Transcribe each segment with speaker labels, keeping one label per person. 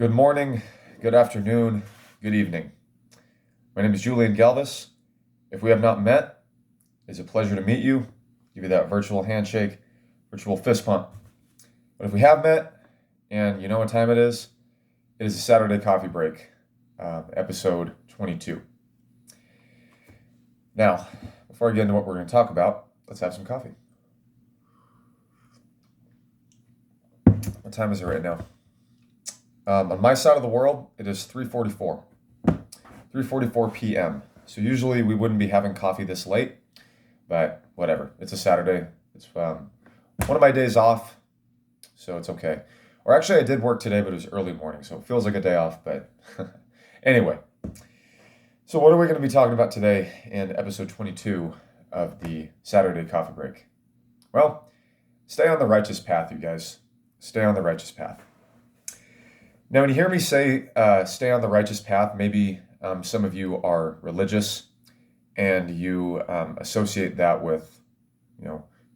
Speaker 1: Good morning, good afternoon, good evening. My name is Julian Galvis. If we have not met, it's a pleasure to meet you, give you that virtual handshake, virtual fist pump. But if we have met, and you know what time it is a Saturday coffee break, episode 22. Now, before I get into what we're going to talk about, let's have some coffee. What time is it right now? On my side of the world, it is 3:44 p.m. So usually we wouldn't be having coffee this late, but whatever. It's a Saturday. It's one of my days off, so it's okay. Or actually, I did work today, but it was early morning, so it feels like a day off. But anyway, so what are we going to be talking about today in episode 22 of the Saturday coffee break? Well, stay on the righteous path, you guys. Stay on the righteous path. Now, when you hear me say stay on the righteous path, maybe some of you are religious and you associate that with,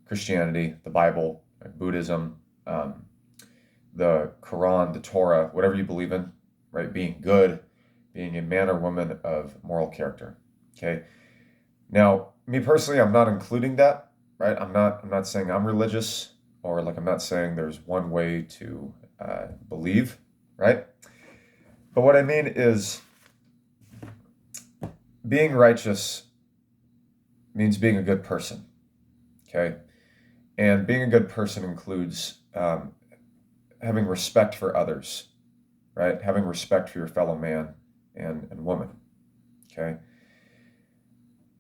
Speaker 1: Christianity, the Bible, Buddhism, the Quran, the Torah, whatever you believe in, right? Being good, being a man or woman of moral character. Okay. Now, me personally, I'm not including that, right? I'm not saying I'm religious, or I'm not saying there's one way to believe. Right? But what I mean is being righteous means being a good person. Okay? And being a good person includes having respect for others, right? Having respect for your fellow man and woman. Okay?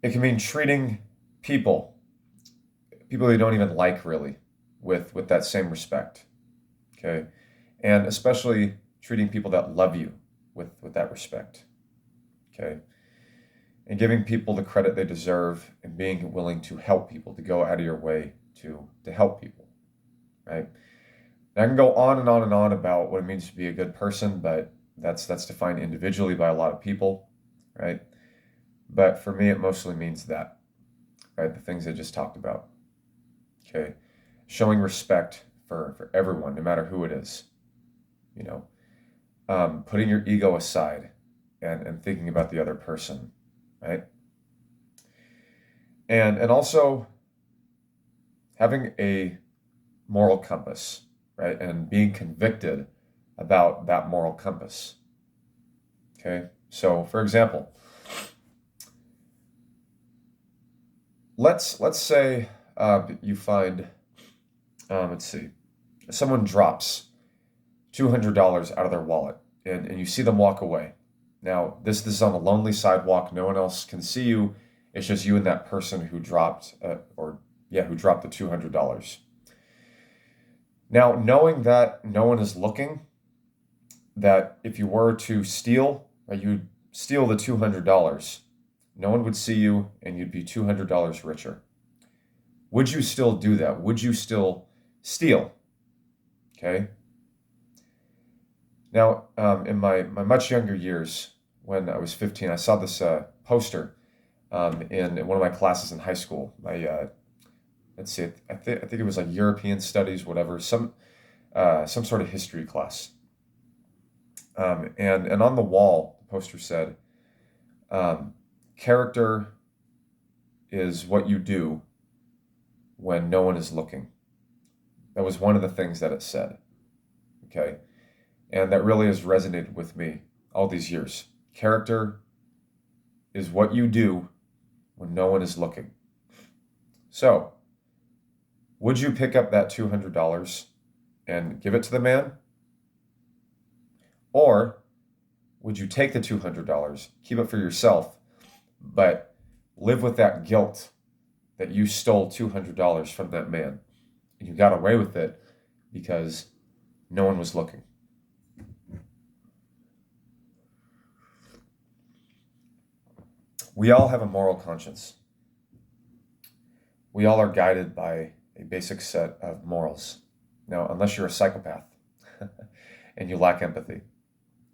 Speaker 1: It can mean treating people you don't even like really, with that same respect. Okay? And especially treating people that love you with that respect, okay? And giving people the credit they deserve and being willing to help people, to go out of your way to help people, right? And I can go on and on and on about what it means to be a good person, but that's defined individually by a lot of people, right? But for me, it mostly means that, right? The things I just talked about, okay? Showing respect for everyone, no matter who it is. Putting your ego aside and thinking about the other person, right? And also having a moral compass, right? And being convicted about that moral compass. Okay? So, for example, let's say you find, someone drops $200 out of their wallet, and you see them walk away. Now, this is on a lonely sidewalk. No one else can see you. It's just you and that person who dropped the $200. Now, knowing that no one is looking, that if you were to steal, or you'd steal the $200, no one would see you, and you'd be $200 richer. Would you still do that? Would you still steal? Okay. Now, in my much younger years, when I was 15, I saw this poster in one of my classes in high school. I think it was like European studies, whatever, some sort of history class. And on the wall, the poster said, "Character is what you do when no one is looking." That was one of the things that it said. Okay. And that really has resonated with me all these years. Character is what you do when no one is looking. So, would you pick up that $200 and give it to the man? Or would you take the $200, keep it for yourself, but live with that guilt that you stole $200 from that man and you got away with it because no one was looking? We all have a moral conscience. We all are guided by a basic set of morals. Now, unless you're a psychopath and you lack empathy.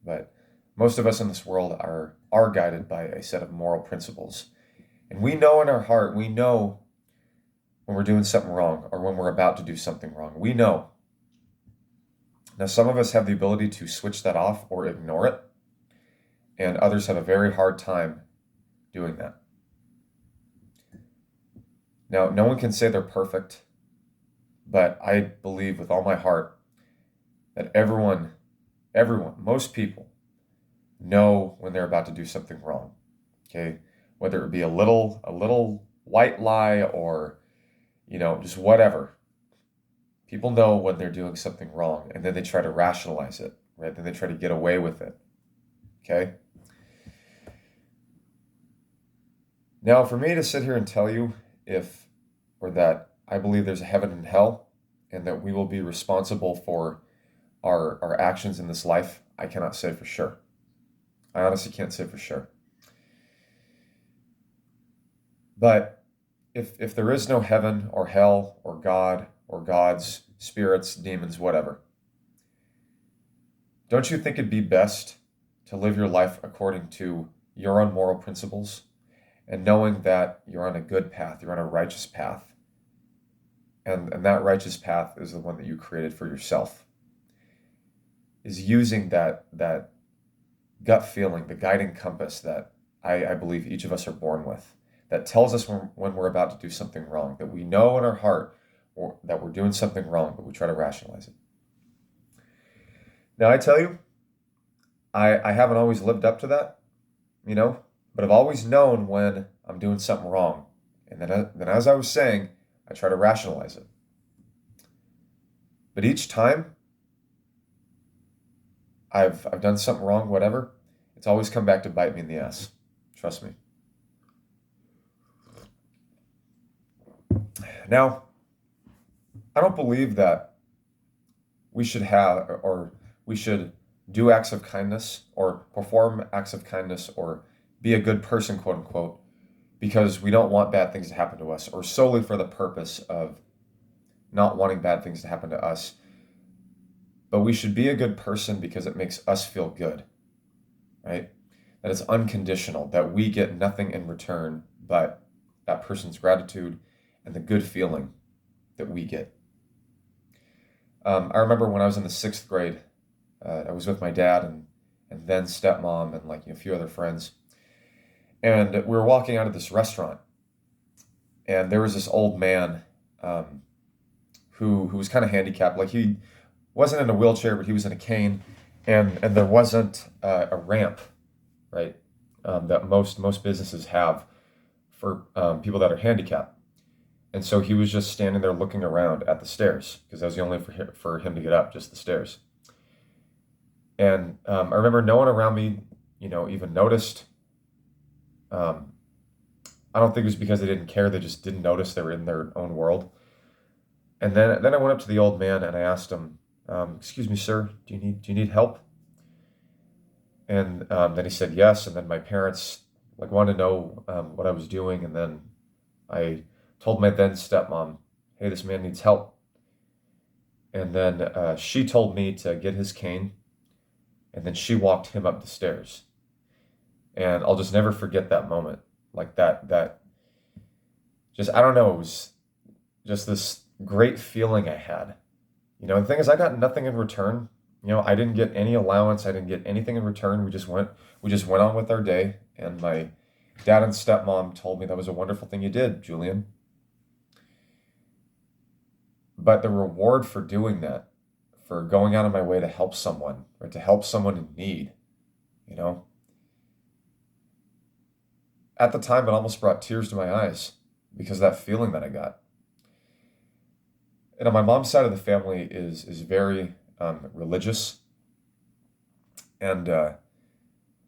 Speaker 1: But most of us in this world are guided by a set of moral principles. And we know in our heart, we know when we're doing something wrong or when we're about to do something wrong. We know. Now, some of us have the ability to switch that off or ignore it, and others have a very hard time doing that. Now, no one can say they're perfect, but I believe with all my heart that most people know when they're about to do something wrong. Okay? Whether it be a little white lie or, just whatever. People know when they're doing something wrong, and then they try to rationalize it, right? Then they try to get away with it. Okay? Now, for me to sit here and tell you that I believe there's a heaven and hell, and that we will be responsible for our actions in this life, I cannot say for sure. I honestly can't say for sure. But if there is no heaven or hell or God or gods, spirits, demons, whatever, don't you think it'd be best to live your life according to your own moral principles and knowing that you're on a good path, you're on a righteous path, and that righteous path is the one that you created for yourself, is using that gut feeling, the guiding compass that I believe each of us are born with, that tells us when we're about to do something wrong, that we know in our heart that we're doing something wrong, but we try to rationalize it. Now, I tell you, I haven't always lived up to that, but I've always known when I'm doing something wrong. And then as I was saying, I try to rationalize it. But each time I've done something wrong, whatever, it's always come back to bite me in the ass. Trust me. Now, I don't believe that we should do acts of kindness or perform acts of kindness or be a good person, quote unquote, because we don't want bad things to happen to us, or solely for the purpose of not wanting bad things to happen to us. But we should be a good person because it makes us feel good, right? That it's unconditional, that we get nothing in return but that person's gratitude and the good feeling that we get. I remember when I was in the 6th grade, I was with my dad and then stepmom and a few other friends. And we were walking out of this restaurant, and there was this old man who was kind of handicapped. Like, he wasn't in a wheelchair, but he was in a cane, and there wasn't a ramp, right? That most businesses have for people that are handicapped. And so he was just standing there looking around at the stairs, because that was the only way for him to get up, just the stairs. And I remember no one around me, even noticed. I don't think it was because they didn't care. They just didn't notice. They were in their own world. And then I went up to the old man and I asked him, "Excuse me, sir, do you need help?" And then he said yes. And then my parents wanted to know what I was doing. And then I told my then stepmom, "Hey, this man needs help." And then she told me to get his cane, and then she walked him up the stairs. And I'll just never forget that moment. That just, I don't know, it was just this great feeling I had. The thing is, I got nothing in return. I didn't get any allowance. I didn't get anything in return. We just went on with our day. And my dad and stepmom told me that was a wonderful thing you did, Julian. But the reward for doing that, for going out of my way to help someone, or to help someone in need, at the time it almost brought tears to my eyes because of that feeling that I got. And on my mom's side of the family is very religious. And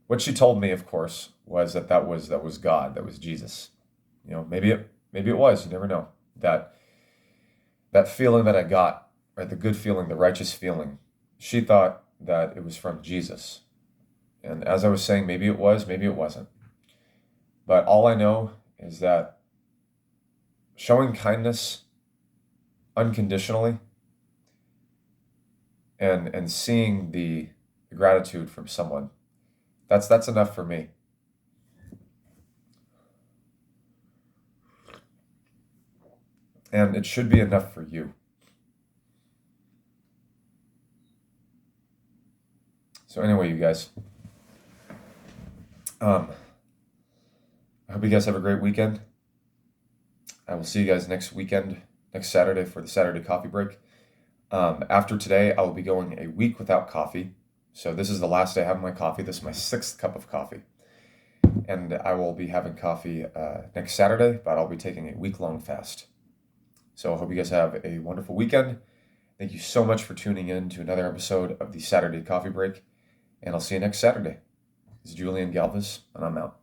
Speaker 1: what she told me, of course, was that was God, that was Jesus. Maybe it was, you never know. That feeling that I got, right, the good feeling, the righteous feeling, she thought that it was from Jesus. And as I was saying, maybe it was, maybe it wasn't. But all I know is that showing kindness unconditionally and seeing the gratitude from someone, that's enough for me. And it should be enough for you. So anyway, you guys, I hope you guys have a great weekend. I will see you guys next Saturday for the Saturday coffee break. After today, I will be going a week without coffee. So this is the last day I have my coffee. This is my 6th cup of coffee. And I will be having coffee next Saturday, but I'll be taking a week-long fast. So I hope you guys have a wonderful weekend. Thank you so much for tuning in to another episode of the Saturday Coffee Break. And I'll see you next Saturday. This is Julian Galvis, and I'm out.